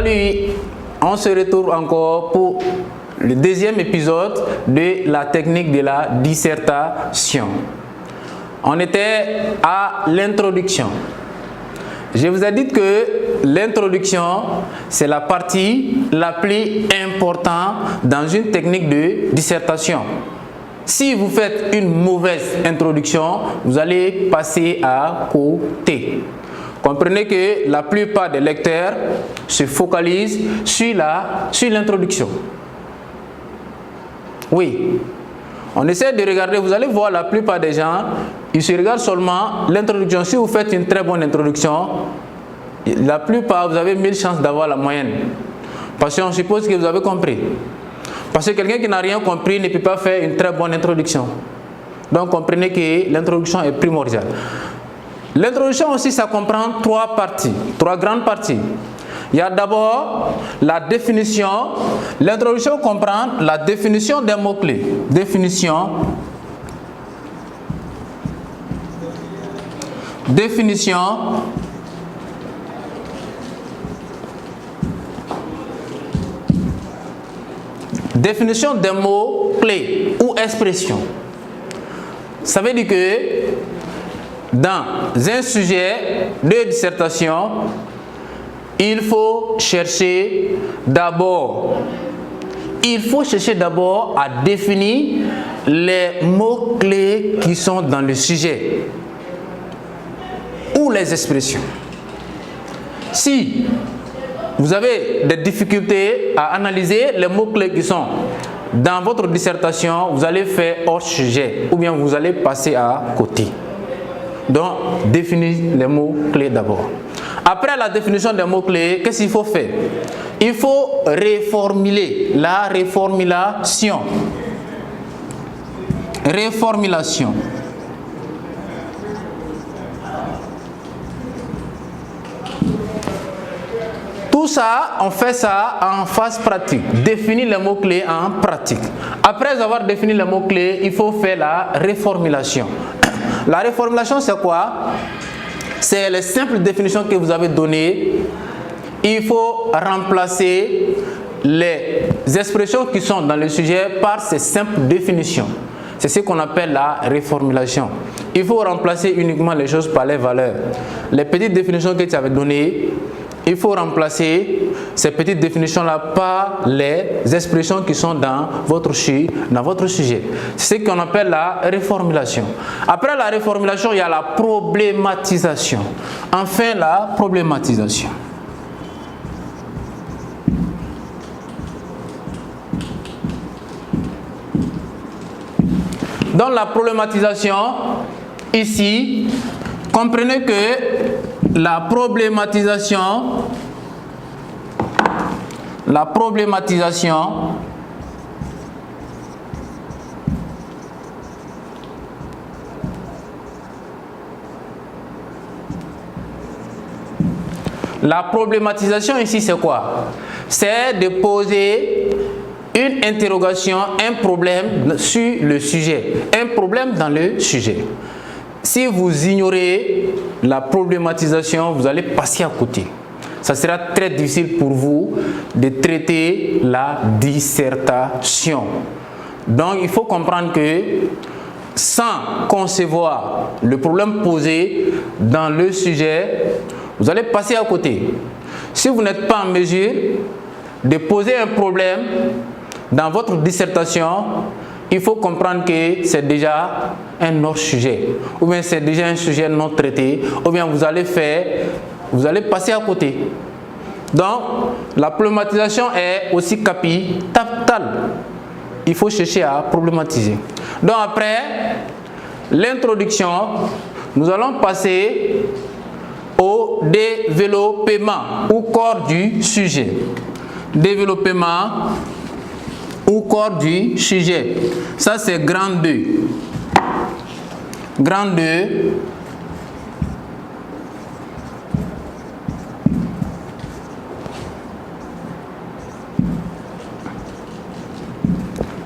Salut, on se retrouve encore pour le deuxième épisode de la technique de la dissertation. On était à l'introduction. Je vous ai dit que l'introduction, c'est la partie la plus importante dans une technique de dissertation. Si vous faites une mauvaise introduction, vous allez passer à côté. Comprenez que la plupart des lecteurs se focalisent sur l'introduction. Oui, on essaie de regarder, vous allez voir la plupart des gens, ils se regardent seulement l'introduction. Si vous faites une très bonne introduction, la plupart, vous avez 1000 chances d'avoir la moyenne. Parce qu'on suppose que vous avez compris. Parce que quelqu'un qui n'a rien compris ne peut pas faire une très bonne introduction. Donc comprenez que l'introduction est primordiale. L'introduction aussi, ça comprend trois parties, trois grandes parties. Il y a d'abord la définition. L'introduction comprend la définition des mots-clés. Définition. Définition. Définition des mots-clés ou expressions. Ça veut dire que dans un sujet de dissertation, il faut chercher d'abord à définir les mots-clés qui sont dans le sujet ou les expressions. Si vous avez des difficultés à analyser les mots-clés qui sont dans votre dissertation, vous allez faire hors sujet ou bien vous allez passer à côté. Donc, définir les mots-clés d'abord. Après la définition des mots-clés, qu'est-ce qu'il faut faire? Il faut reformuler la reformulation. Reformulation. Tout ça, on fait ça en phase pratique. Définir les mots-clés en pratique. Après avoir défini les mots-clés, il faut faire la reformulation. La reformulation, c'est quoi? C'est les simples définitions que vous avez données. Il faut remplacer les expressions qui sont dans le sujet par ces simples définitions. C'est ce qu'on appelle la reformulation. Il faut remplacer uniquement les choses par les valeurs. Les petites définitions que tu avais données, il faut remplacer ces petites définitions-là par les expressions qui sont dans votre sujet. C'est ce qu'on appelle la reformulation. Après la reformulation, il y a la problématisation. Enfin, la problématisation. Dans la problématisation, ici, comprenez que la problématisation ici, c'est quoi? C'est de poser une interrogation, un problème sur le sujet, un problème dans le sujet. Si vous ignorez la problématisation, vous allez passer à côté. Ça sera très difficile pour vous de traiter la dissertation. Donc, il faut comprendre que sans concevoir le problème posé dans le sujet, vous allez passer à côté. Si vous n'êtes pas en mesure de poser un problème dans votre dissertation, il faut comprendre que c'est déjà un autre sujet, ou bien c'est déjà un sujet non traité, ou bien vous allez passer à côté. Donc, la problématisation est aussi capitale. Il faut chercher à problématiser. Donc après l'introduction, nous allons passer au développement ou corps du sujet. Développement ou corps du sujet. Ça, c'est grand 2. Grand 2.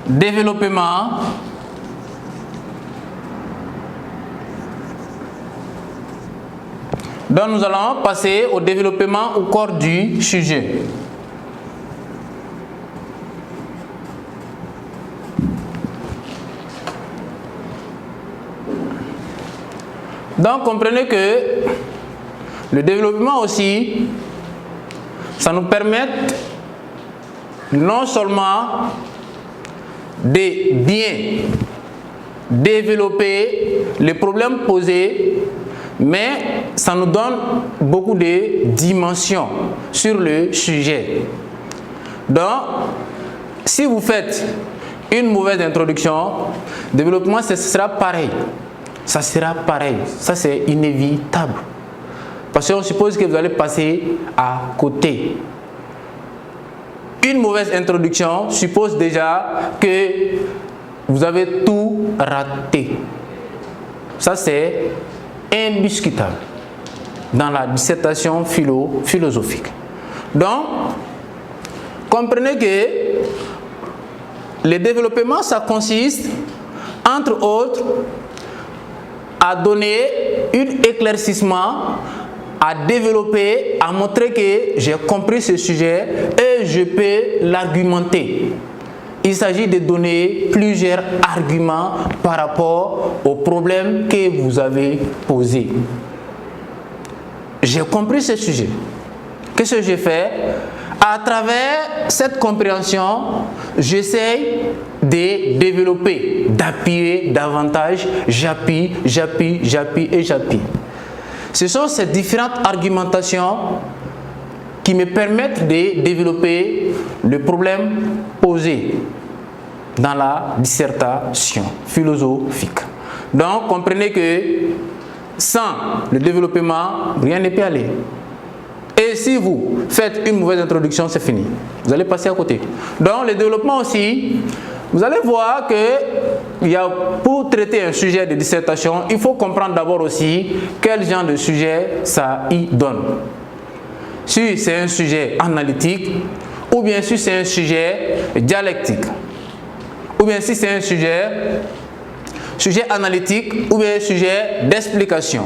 Développement. Donc, nous allons passer au développement au corps du sujet. Donc, comprenez que le développement aussi, ça nous permet non seulement de bien développer les problèmes posés, mais ça nous donne beaucoup de dimensions sur le sujet. Donc, si vous faites une mauvaise introduction, développement, ce sera pareil. Ça sera pareil. Ça, c'est inévitable. Parce qu'on suppose que vous allez passer à côté. Une mauvaise introduction suppose déjà que vous avez tout raté. Ça, c'est indiscutable dans la dissertation philosophique. Donc, comprenez que le développement, ça consiste, entre autres, à donner un éclaircissement, à développer, à montrer que j'ai compris ce sujet et je peux l'argumenter. Il s'agit de donner plusieurs arguments par rapport au problème que vous avez posé. J'ai compris ce sujet. Qu'est-ce que j'ai fait? À travers cette compréhension, j'essaie de développer, d'appuyer davantage. J'appuie et j'appuie. Ce sont ces différentes argumentations qui me permettent de développer le problème posé dans la dissertation philosophique. Donc, comprenez que sans le développement, rien ne peut aller. Et si vous faites une mauvaise introduction, c'est fini. Vous allez passer à côté. Donc, le développement aussi, vous allez voir que pour traiter un sujet de dissertation, il faut comprendre d'abord aussi quel genre de sujet ça y donne. Si c'est un sujet analytique, ou bien si c'est un sujet dialectique, ou bien si c'est un sujet analytique, ou bien sujet d'explication.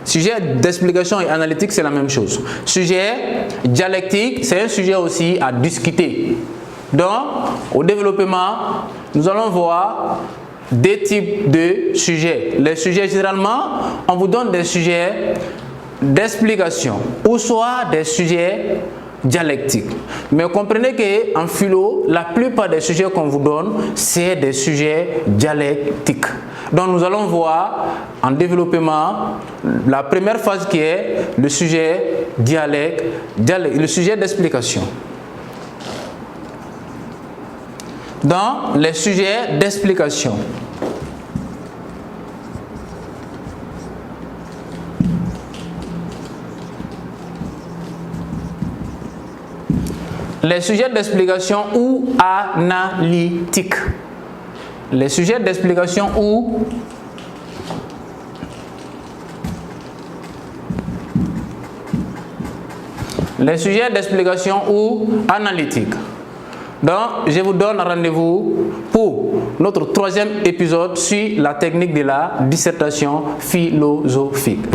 Sujet d'explication et analytique, c'est la même chose. Sujet dialectique, c'est un sujet aussi à discuter. Donc, au développement, nous allons voir des types de sujets. Les sujets, généralement, on vous donne des sujets d'explication ou soit des sujets dialectiques. Mais comprenez qu'en philo, la plupart des sujets qu'on vous donne, c'est des sujets dialectiques. Donc nous allons voir en développement la première phase qui est le sujet le sujet d'explication. Dans les sujets d'explication, les sujets d'explication ou analytiques. Les sujets d'explication ou analytiques. Donc, je vous donne rendez-vous pour notre 3e épisode sur la technique de la dissertation philosophique.